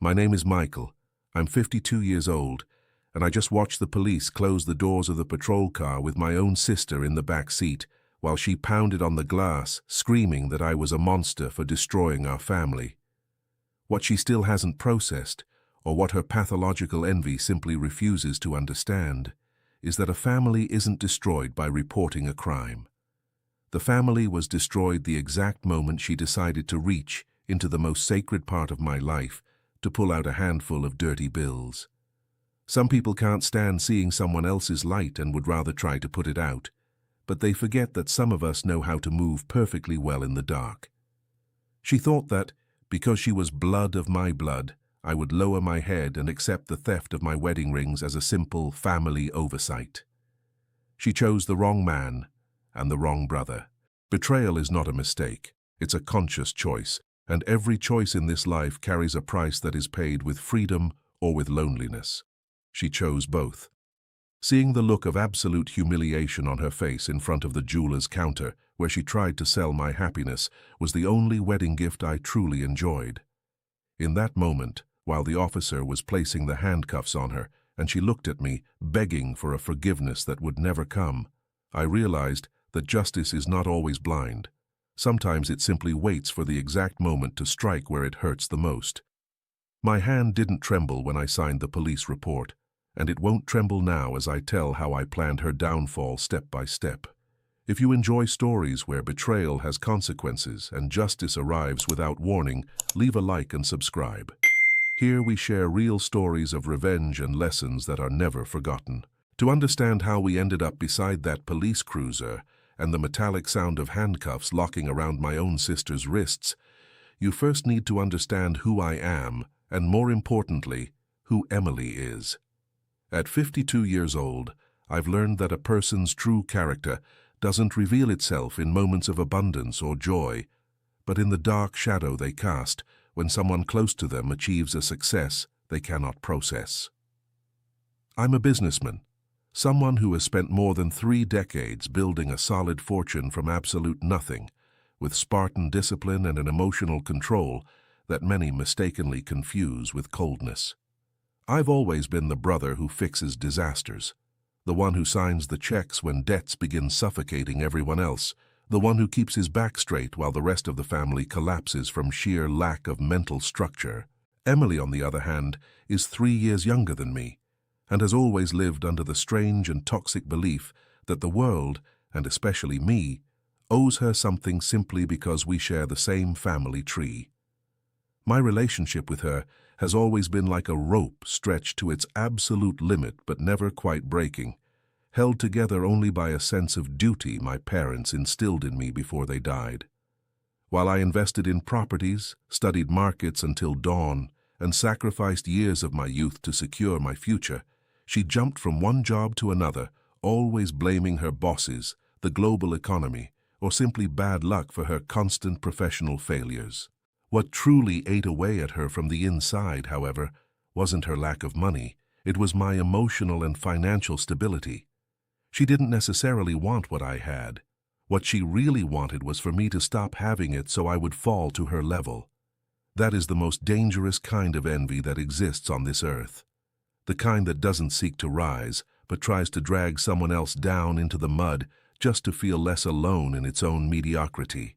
My name is Michael. I'm 52 years old, and I just watched the police close the doors of the patrol car with my own sister in the back seat while she pounded on the glass, screaming that I was a monster for destroying our family. What she still hasn't processed, or what her pathological envy simply refuses to understand, is that a family isn't destroyed by reporting a crime. The family was destroyed the exact moment she decided to reach into the most sacred part of my life to pull out a handful of dirty bills. Some people can't stand seeing someone else's light and would rather try to put it out, but they forget that some of us know how to move perfectly well in the dark. She thought that, because she was blood of my blood, I would lower my head and accept the theft of my wedding rings as a simple family oversight. She chose the wrong man and the wrong brother. Betrayal is not a mistake. It's a conscious choice, and every choice in this life carries a price that is paid with freedom or with loneliness. She chose both. Seeing the look of absolute humiliation on her face in front of the jeweler's counter, where she tried to sell my happiness, was the only wedding gift I truly enjoyed. In that moment, while the officer was placing the handcuffs on her, and she looked at me, begging for a forgiveness that would never come, I realized that justice is not always blind. Sometimes it simply waits for the exact moment to strike where it hurts the most. My hand didn't tremble when I signed the police report, and it won't tremble now as I tell how I planned her downfall step by step. If you enjoy stories where betrayal has consequences and justice arrives without warning, leave a like and subscribe. Here we share real stories of revenge and lessons that are never forgotten. To understand how we ended up beside that police cruiser and the metallic sound of handcuffs locking around my own sister's wrists, you first need to understand who I am and, more importantly, who Emily is. At 52 years old, I've learned that a person's true character doesn't reveal itself in moments of abundance or joy, but in the dark shadow they cast when someone close to them achieves a success they cannot process. I'm a businessman, someone who has spent more than 3 decades building a solid fortune from absolute nothing, with Spartan discipline and an emotional control that many mistakenly confuse with coldness. I've always been the brother who fixes disasters, the one who signs the checks when debts begin suffocating everyone else, the one who keeps his back straight while the rest of the family collapses from sheer lack of mental structure. Emily, on the other hand, is 3 years younger than me, and has always lived under the strange and toxic belief that the world, and especially me, owes her something simply because we share the same family tree. My relationship with her has always been like a rope stretched to its absolute limit but never quite breaking, held together only by a sense of duty my parents instilled in me before they died. While I invested in properties, studied markets until dawn, and sacrificed years of my youth to secure my future, she jumped from one job to another, always blaming her bosses, the global economy, or simply bad luck for her constant professional failures. What truly ate away at her from the inside, however, wasn't her lack of money. It was my emotional and financial stability. She didn't necessarily want what I had. What she really wanted was for me to stop having it so I would fall to her level. That is the most dangerous kind of envy that exists on this earth. The kind that doesn't seek to rise, but tries to drag someone else down into the mud just to feel less alone in its own mediocrity.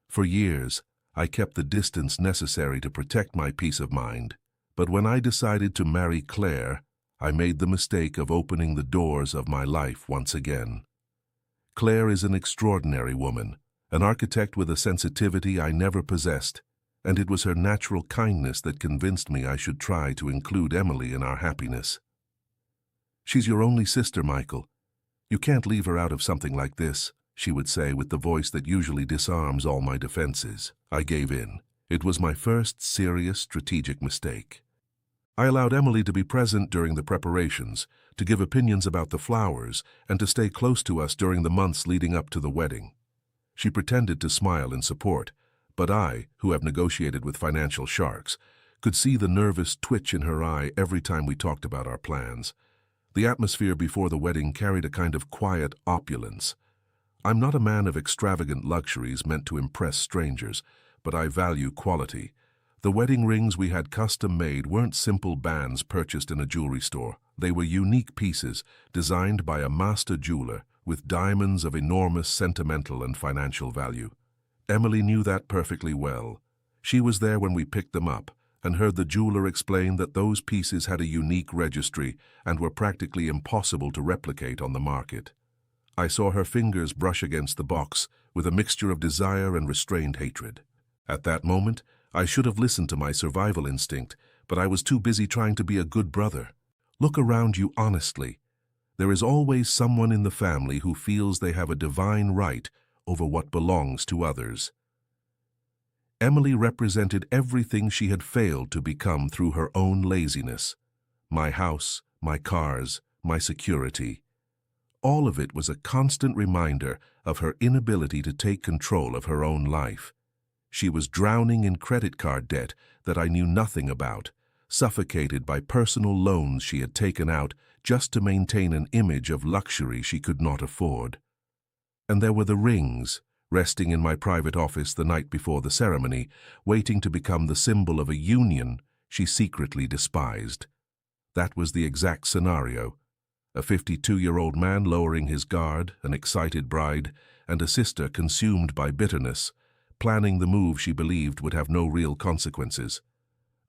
For years, I kept the distance necessary to protect my peace of mind, but when I decided to marry Claire, I made the mistake of opening the doors of my life once again. Claire is an extraordinary woman, an architect with a sensitivity I never possessed, and it was her natural kindness that convinced me I should try to include Emily in our happiness. "She's your only sister, Michael. You can't leave her out of something like this," she would say with the voice that usually disarms all my defenses. I gave in. It was my first serious strategic mistake. I allowed Emily to be present during the preparations, to give opinions about the flowers, and to stay close to us during the months leading up to the wedding. She pretended to smile in support, but I, who have negotiated with financial sharks, could see the nervous twitch in her eye every time we talked about our plans. The atmosphere before the wedding carried a kind of quiet opulence. I'm not a man of extravagant luxuries meant to impress strangers, but I value quality. The wedding rings we had custom-made weren't simple bands purchased in a jewelry store. They were unique pieces designed by a master jeweler with diamonds of enormous sentimental and financial value. Emily knew that perfectly well. She was there when we picked them up and heard the jeweler explain that those pieces had a unique registry and were practically impossible to replicate on the market. I saw her fingers brush against the box with a mixture of desire and restrained hatred. At that moment, I should have listened to my survival instinct, but I was too busy trying to be a good brother. Look around you honestly. There is always someone in the family who feels they have a divine right over what belongs to others. Emily represented everything she had failed to become through her own laziness. My house, my cars, my security. All of it was a constant reminder of her inability to take control of her own life. She was drowning in credit card debt that I knew nothing about, suffocated by personal loans she had taken out just to maintain an image of luxury she could not afford. And there were the rings, resting in my private office the night before the ceremony, waiting to become the symbol of a union she secretly despised. That was the exact scenario. A 52-year-old man lowering his guard, an excited bride, and a sister consumed by bitterness, planning the move she believed would have no real consequences.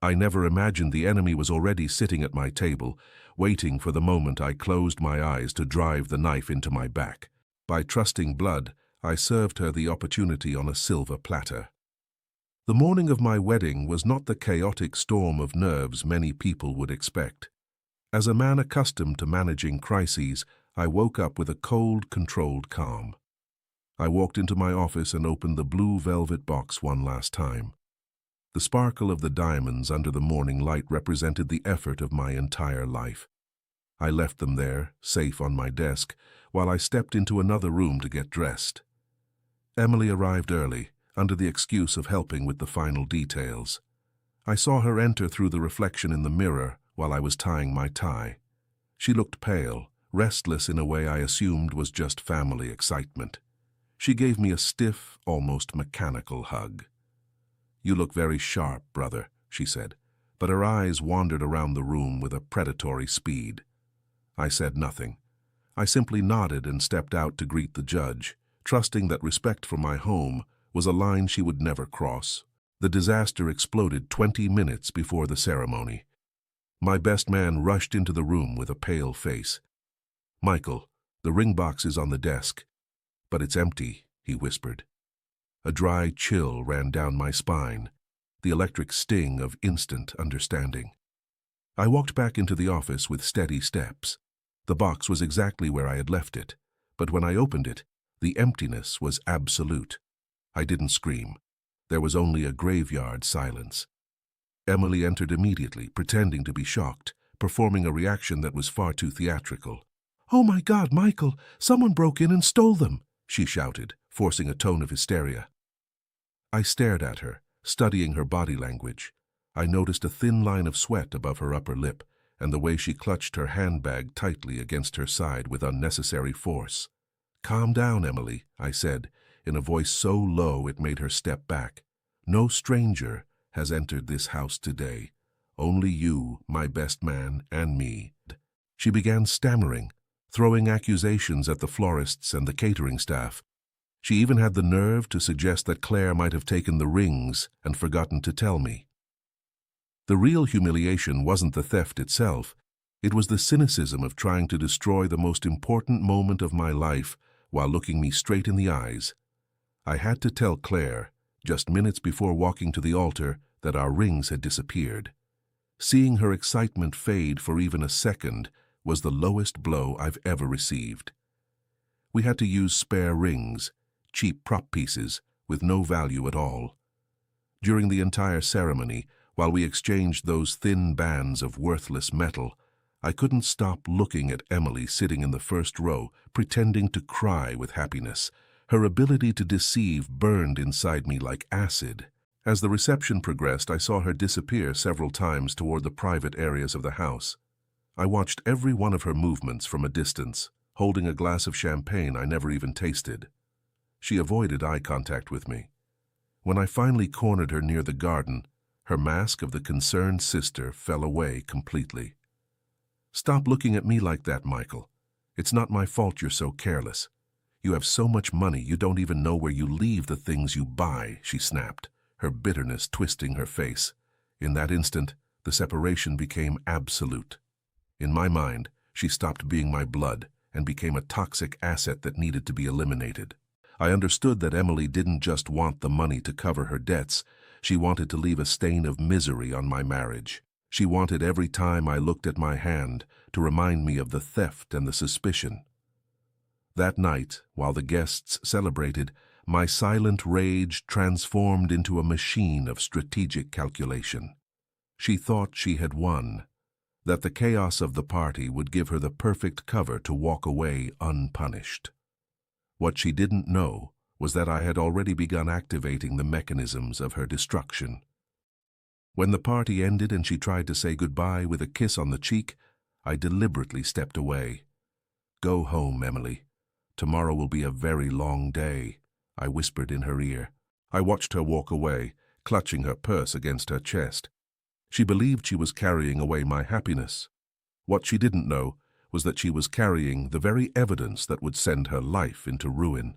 I never imagined the enemy was already sitting at my table, waiting for the moment I closed my eyes to drive the knife into my back. By trusting blood, I served her the opportunity on a silver platter. The morning of my wedding was not the chaotic storm of nerves many people would expect. As a man accustomed to managing crises, I woke up with a cold, controlled calm. I walked into my office and opened the blue velvet box one last time. The sparkle of the diamonds under the morning light represented the effort of my entire life. I left them there, safe on my desk, while I stepped into another room to get dressed. Emily arrived early, under the excuse of helping with the final details. I saw her enter through the reflection in the mirror while I was tying my tie. She looked pale, restless in a way I assumed was just family excitement. She gave me a stiff, almost mechanical hug. "You look very sharp, brother," she said, but her eyes wandered around the room with a predatory speed. I said nothing. I simply nodded and stepped out to greet the judge, trusting that respect for my home was a line she would never cross. The disaster exploded 20 minutes before the ceremony. My best man rushed into the room with a pale face. "Michael, the ring box is on the desk." "But it's empty," he whispered. A dry chill ran down my spine, the electric sting of instant understanding. I walked back into the office with steady steps. The box was exactly where I had left it, but when I opened it, the emptiness was absolute. I didn't scream. There was only a graveyard silence. Emily entered immediately, pretending to be shocked, performing a reaction that was far too theatrical. "Oh my God, Michael, someone broke in and stole them," she shouted, forcing a tone of hysteria. I stared at her, studying her body language. I noticed a thin line of sweat above her upper lip, and the way she clutched her handbag tightly against her side with unnecessary force. "Calm down, Emily," I said, in a voice so low it made her step back. "No stranger has entered this house today. Only you, my best man, and me." She began stammering, throwing accusations at the florists and the catering staff. She even had the nerve to suggest that Claire might have taken the rings and forgotten to tell me. The real humiliation wasn't the theft itself. It was the cynicism of trying to destroy the most important moment of my life while looking me straight in the eyes. I had to tell Claire, just minutes before walking to the altar, that our rings had disappeared. Seeing her excitement fade for even a second was the lowest blow I've ever received. We had to use spare rings, cheap prop pieces with no value at all. During the entire ceremony, while we exchanged those thin bands of worthless metal, I couldn't stop looking at Emily sitting in the first row, pretending to cry with happiness. Her ability to deceive burned inside me like acid. As the reception progressed, I saw her disappear several times toward the private areas of the house. I watched every one of her movements from a distance, holding a glass of champagne I never even tasted. She avoided eye contact with me. When I finally cornered her near the garden, Her mask of the concerned sister fell away completely. "Stop looking at me like that, Michael. It's not my fault you're so careless. You have so much money you don't even know where you leave the things you buy," she snapped, her bitterness twisting her face. In that instant, the separation became absolute. In my mind, she stopped being my blood and became a toxic asset that needed to be eliminated. I understood that Emily didn't just want the money to cover her debts. She wanted to leave a stain of misery on my marriage. She wanted every time I looked at my hand to remind me of the theft and the suspicion. That night, while the guests celebrated, my silent rage transformed into a machine of strategic calculation. She thought she had won, that the chaos of the party would give her the perfect cover to walk away unpunished. What she didn't know was that I had already begun activating the mechanisms of her destruction. When the party ended and she tried to say goodbye with a kiss on the cheek, I deliberately stepped away. "Go home, Emily. Tomorrow will be a very long day," I whispered in her ear. I watched her walk away, clutching her purse against her chest. She believed she was carrying away my happiness. What she didn't know was that she was carrying the very evidence that would send her life into ruin.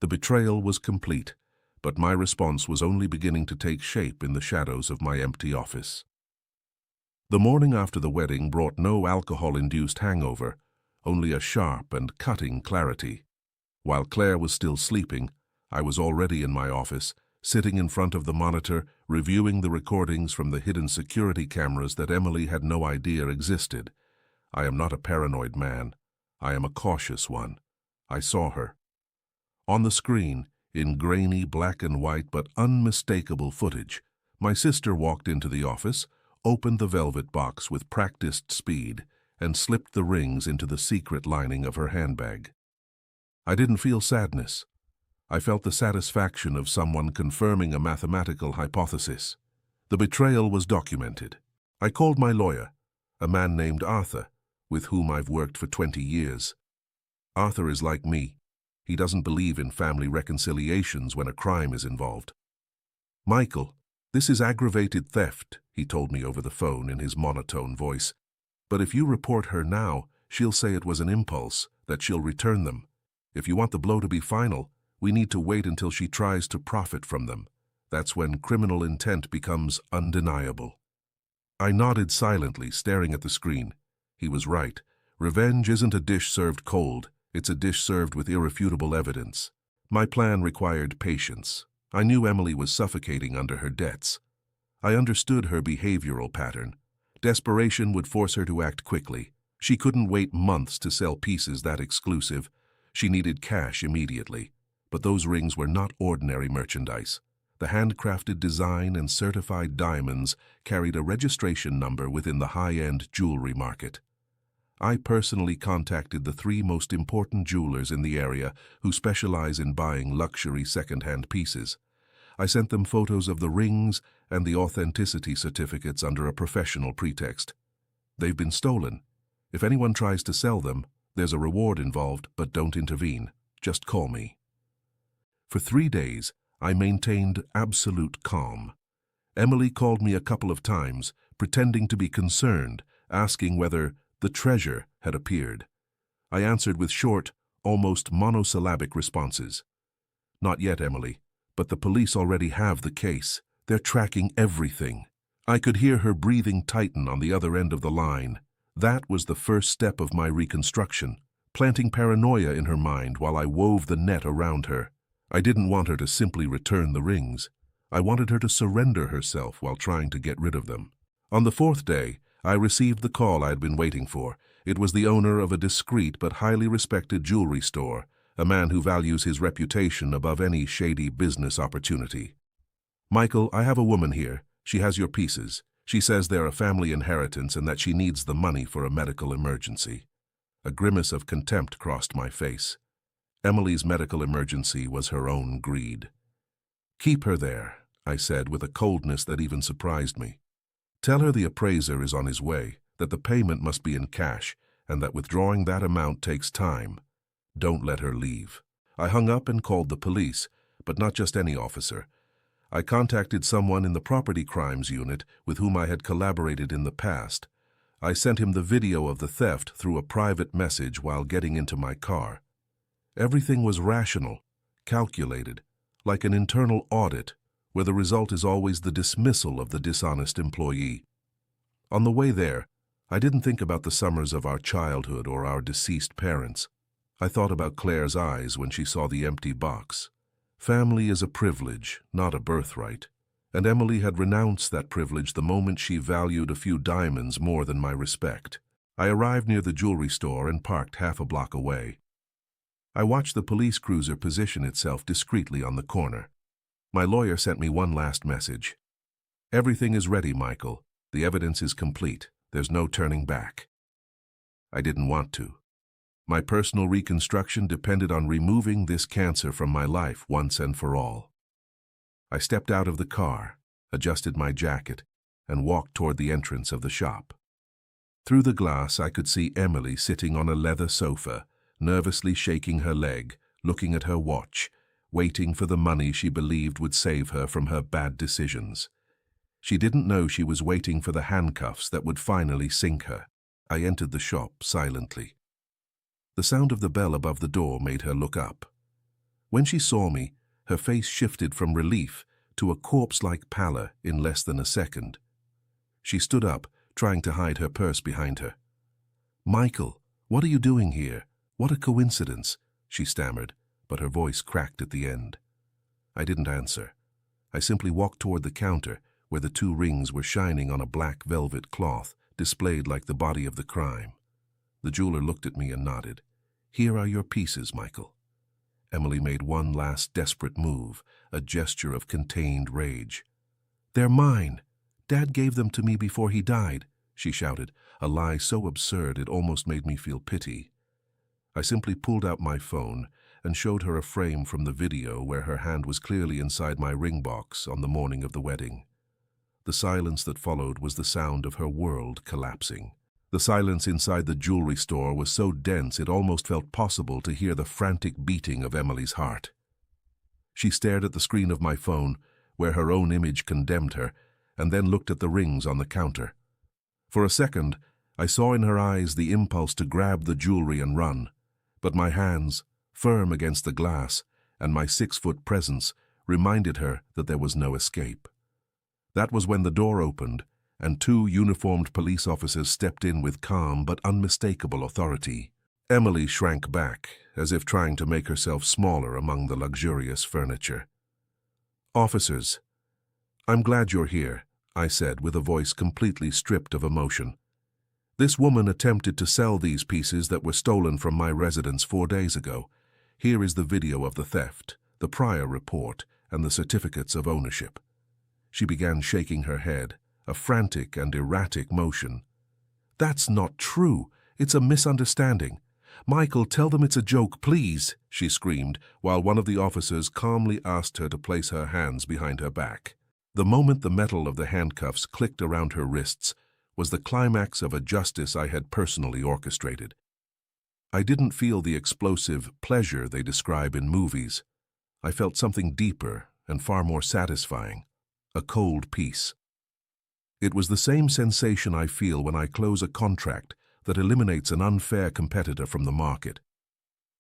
The betrayal was complete, but my response was only beginning to take shape in the shadows of my empty office. The morning after the wedding brought no alcohol-induced hangover, only a sharp and cutting clarity. While Claire was still sleeping, I was already in my office, sitting in front of the monitor, reviewing the recordings from the hidden security cameras that Emily had no idea existed. I am not a paranoid man. I am a cautious one. I saw her. On the screen, in grainy black and white but unmistakable footage, my sister walked into the office, opened the velvet box with practiced speed, and slipped the rings into the secret lining of her handbag. I didn't feel sadness. I felt the satisfaction of someone confirming a mathematical hypothesis. The betrayal was documented. I called my lawyer, a man named Arthur, with whom I've worked for 20 years. Arthur is like me. He doesn't believe in family reconciliations when a crime is involved. "Michael, this is aggravated theft," he told me over the phone in his monotone voice. "But if you report her now, she'll say it was an impulse, that she'll return them. If you want the blow to be final, we need to wait until she tries to profit from them. That's when criminal intent becomes undeniable." I nodded silently, staring at the screen. He was right. Revenge isn't a dish served cold. It's a dish served with irrefutable evidence. My plan required patience. I knew Emily was suffocating under her debts. I understood her behavioral pattern. Desperation would force her to act quickly. She couldn't wait months to sell pieces that exclusive. She needed cash immediately. But those rings were not ordinary merchandise. The handcrafted design and certified diamonds carried a registration number within the high-end jewelry market. I personally contacted the 3 most important jewelers in the area who specialize in buying luxury second-hand pieces. I sent them photos of the rings and the authenticity certificates under a professional pretext. They've been stolen. If anyone tries to sell them, there's a reward involved, but don't intervene. Just call me. For 3 days, I maintained absolute calm. Emily called me a couple of times, pretending to be concerned, asking whether the treasure had appeared. I answered with short, almost monosyllabic responses. "Not yet, Emily, but the police already have the case. They're tracking everything." I could hear her breathing tighten on the other end of the line. That was the first step of my reconstruction, planting paranoia in her mind while I wove the net around her. I didn't want her to simply return the rings. I wanted her to surrender herself while trying to get rid of them. On the 4th day, I received the call I had been waiting for. It was the owner of a discreet but highly respected jewelry store, a man who values his reputation above any shady business opportunity. "Michael, I have a woman here. She has your pieces. She says they're a family inheritance and that she needs the money for a medical emergency." A grimace of contempt crossed my face. Emily's medical emergency was her own greed. "Keep her there," I said with a coldness that even surprised me. "Tell her the appraiser is on his way, that the payment must be in cash, and that withdrawing that amount takes time. Don't let her leave." I hung up and called the police, but not just any officer. I contacted someone in the property crimes unit with whom I had collaborated in the past. I sent him the video of the theft through a private message while getting into my car. Everything was rational, calculated, like an internal audit, where the result is always the dismissal of the dishonest employee. On the way there, I didn't think about the summers of our childhood or our deceased parents. I thought about Claire's eyes when she saw the empty box. Family is a privilege, not a birthright, and Emily had renounced that privilege the moment she valued a few diamonds more than my respect. I arrived near the jewelry store and parked half a block away. I watched the police cruiser position itself discreetly on the corner. My lawyer sent me one last message. "Everything is ready, Michael. The evidence is complete. There's no turning back." I didn't want to. My personal reconstruction depended on removing this cancer from my life once and for all. I stepped out of the car, adjusted my jacket, and walked toward the entrance of the shop. Through the glass, I could see Emily sitting on a leather sofa, nervously shaking her leg, looking at her watch, waiting for the money she believed would save her from her bad decisions. She didn't know she was waiting for the handcuffs that would finally sink her. I entered the shop silently. The sound of the bell above the door made her look up. When she saw me, her face shifted from relief to a corpse-like pallor in less than a second. She stood up, trying to hide her purse behind her. "Michael, what are you doing here? What a coincidence," she stammered, but her voice cracked at the end. I didn't answer. I simply walked toward the counter, where the 2 rings were shining on a black velvet cloth, displayed like the body of the crime. The jeweler looked at me and nodded. "Here are your pieces, Michael." Emily made one last desperate move, a gesture of contained rage. "They're mine. Dad gave them to me before he died," she shouted, a lie so absurd it almost made me feel pity. I simply pulled out my phone and showed her a frame from the video where her hand was clearly inside my ring box on the morning of the wedding. The silence that followed was the sound of her world collapsing. The silence inside the jewelry store was so dense it almost felt possible to hear the frantic beating of Emily's heart. She stared at the screen of my phone, where her own image condemned her, and then looked at the rings on the counter. For a second, I saw in her eyes the impulse to grab the jewelry and run, but my hands, firm against the glass, and my 6-foot presence reminded her that there was no escape. That was when the door opened, and 2 uniformed police officers stepped in with calm but unmistakable authority. Emily shrank back, as if trying to make herself smaller among the luxurious furniture. "Officers, I'm glad you're here," I said with a voice completely stripped of emotion. "This woman attempted to sell these pieces that were stolen from my residence 4 days ago. Here is the video of the theft, the prior report, and the certificates of ownership." She began shaking her head, a frantic and erratic motion. "That's not true. It's a misunderstanding. Michael, tell them it's a joke, please," she screamed, while one of the officers calmly asked her to place her hands behind her back. The moment the metal of the handcuffs clicked around her wrists was the climax of a justice I had personally orchestrated. I didn't feel the explosive pleasure they describe in movies. I felt something deeper and far more satisfying, a cold peace. It was the same sensation I feel when I close a contract that eliminates an unfair competitor from the market.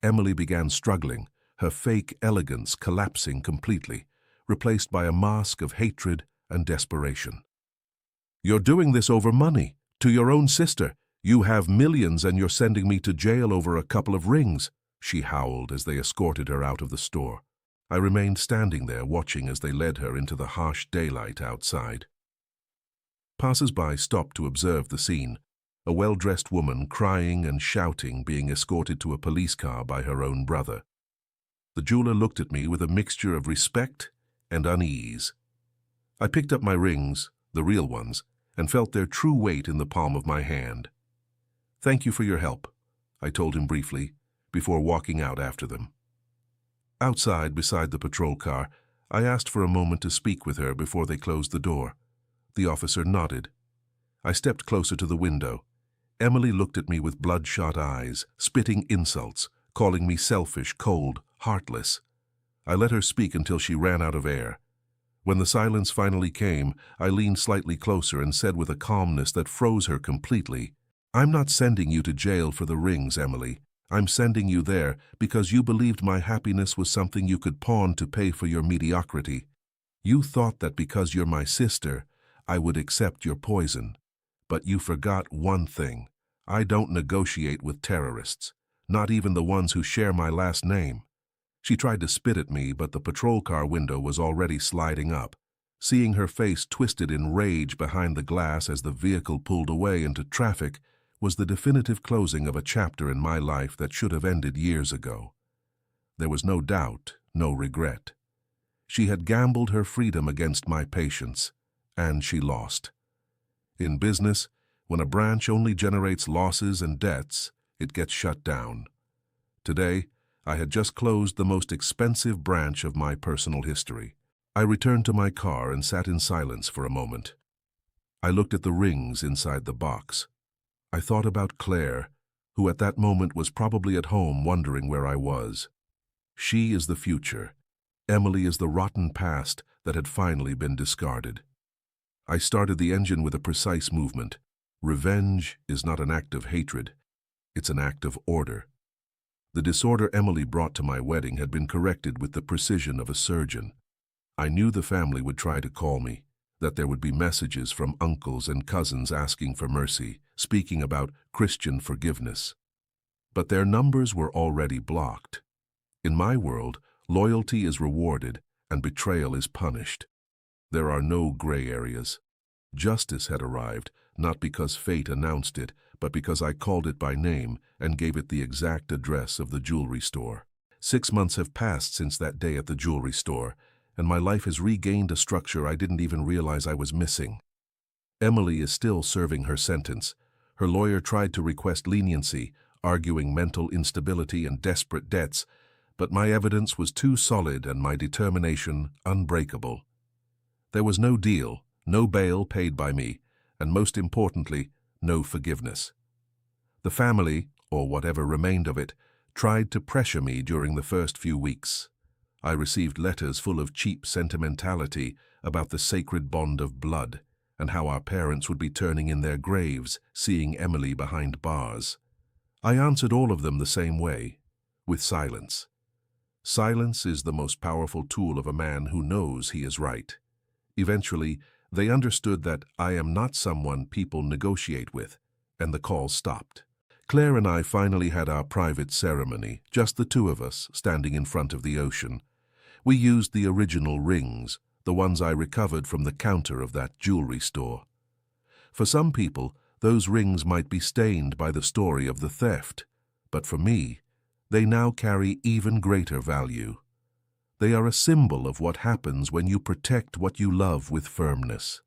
Emily began struggling, her fake elegance collapsing completely, replaced by a mask of hatred and desperation. "You're doing this over money, to your own sister. You have millions and you're sending me to jail over a couple of rings," she howled as they escorted her out of the store. I remained standing there watching as they led her into the harsh daylight outside. Passers-by stopped to observe the scene, a well-dressed woman crying and shouting being escorted to a police car by her own brother. The jeweler looked at me with a mixture of respect and unease. I picked up my rings, the real ones, and felt their true weight in the palm of my hand. "Thank you for your help," I told him briefly, before walking out after them. Outside, beside the patrol car, I asked for a moment to speak with her before they closed the door. The officer nodded. I stepped closer to the window. Emily looked at me with bloodshot eyes, spitting insults, calling me selfish, cold, heartless. I let her speak until she ran out of air. When the silence finally came, I leaned slightly closer and said with a calmness that froze her completely, "I'm not sending you to jail for the rings, Emily. I'm sending you there because you believed my happiness was something you could pawn to pay for your mediocrity. You thought that because you're my sister, I would accept your poison. But you forgot one thing. I don't negotiate with terrorists, not even the ones who share my last name." She tried to spit at me, but the patrol car window was already sliding up. Seeing her face twisted in rage behind the glass as the vehicle pulled away into traffic was the definitive closing of a chapter in my life that should have ended years ago. There was no doubt, no regret. She had gambled her freedom against my patience, and she lost. In business, when a branch only generates losses and debts, it gets shut down. Today, I had just closed the most expensive branch of my personal history. I returned to my car and sat in silence for a moment. I looked at the rings inside the box. I thought about Claire, who at that moment was probably at home wondering where I was. She is the future. Emily is the rotten past that had finally been discarded. I started the engine with a precise movement. Revenge is not an act of hatred. It's an act of order. The disorder Emily brought to my wedding had been corrected with the precision of a surgeon. I knew the family would try to call me, that there would be messages from uncles and cousins asking for mercy, speaking about Christian forgiveness. But their numbers were already blocked. In my world, loyalty is rewarded and betrayal is punished. There are no gray areas. Justice had arrived, not because fate announced it, but because I called it by name and gave it the exact address of the jewelry store. 6 months have passed since that day at the jewelry store, and my life has regained a structure I didn't even realize I was missing. Emily is still serving her sentence. Her lawyer tried to request leniency, arguing mental instability and desperate debts, but my evidence was too solid and my determination unbreakable. There was no deal, no bail paid by me, and most importantly, no forgiveness. The family, or whatever remained of it, tried to pressure me during the first few weeks. I received letters full of cheap sentimentality about the sacred bond of blood and how our parents would be turning in their graves, seeing Emily behind bars. I answered all of them the same way, with silence. Silence is the most powerful tool of a man who knows he is right. Eventually, they understood that I am not someone people negotiate with, and the call stopped. Claire and I finally had our private ceremony, just the two of us standing in front of the ocean. We used the original rings, the ones I recovered from the counter of that jewelry store. For some people, those rings might be stained by the story of the theft, but for me, they now carry even greater value. They are a symbol of what happens when you protect what you love with firmness.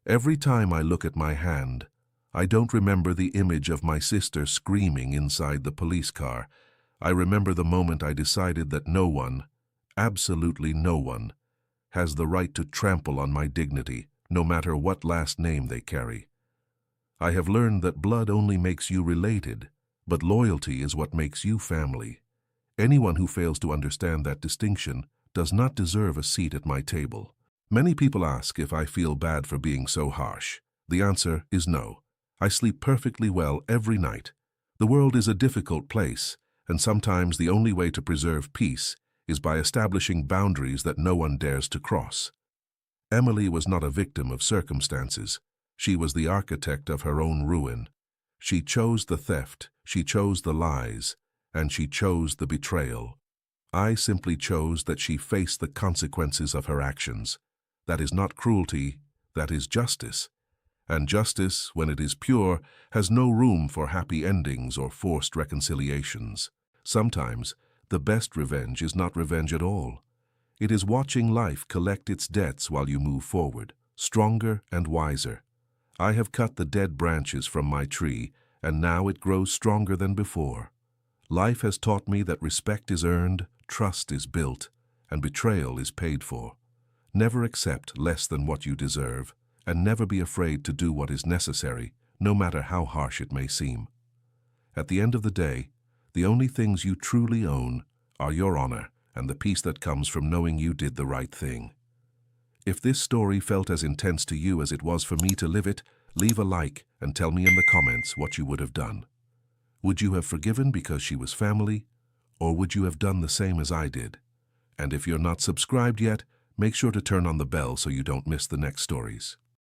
Every time I look at my hand, I don't remember the image of my sister screaming inside the police car. I remember the moment I decided that no one, absolutely no one, has the right to trample on my dignity, no matter what last name they carry. I have learned that blood only makes you related, but loyalty is what makes you family. Anyone who fails to understand that distinction does not deserve a seat at my table. Many people ask if I feel bad for being so harsh. The answer is no. I sleep perfectly well every night. The world is a difficult place, and sometimes the only way to preserve peace is by establishing boundaries that no one dares to cross. Emily was not a victim of circumstances. She was the architect of her own ruin. She chose the theft, she chose the lies, and she chose the betrayal. I simply chose that she face the consequences of her actions. That is not cruelty, that is justice. And justice, when it is pure, has no room for happy endings or forced reconciliations. Sometimes, the best revenge is not revenge at all. It is watching life collect its debts while you move forward, stronger and wiser. I have cut the dead branches from my tree, and now it grows stronger than before. Life has taught me that respect is earned, trust is built, and betrayal is paid for. Never accept less than what you deserve, and never be afraid to do what is necessary, no matter how harsh it may seem. At the end of the day, the only things you truly own are your honor and the peace that comes from knowing you did the right thing. If this story felt as intense to you as it was for me to live it, leave a like and tell me in the comments what you would have done. Would you have forgiven because she was family, or would you have done the same as I did? And if you're not subscribed yet, make sure to turn on the bell so you don't miss the next stories.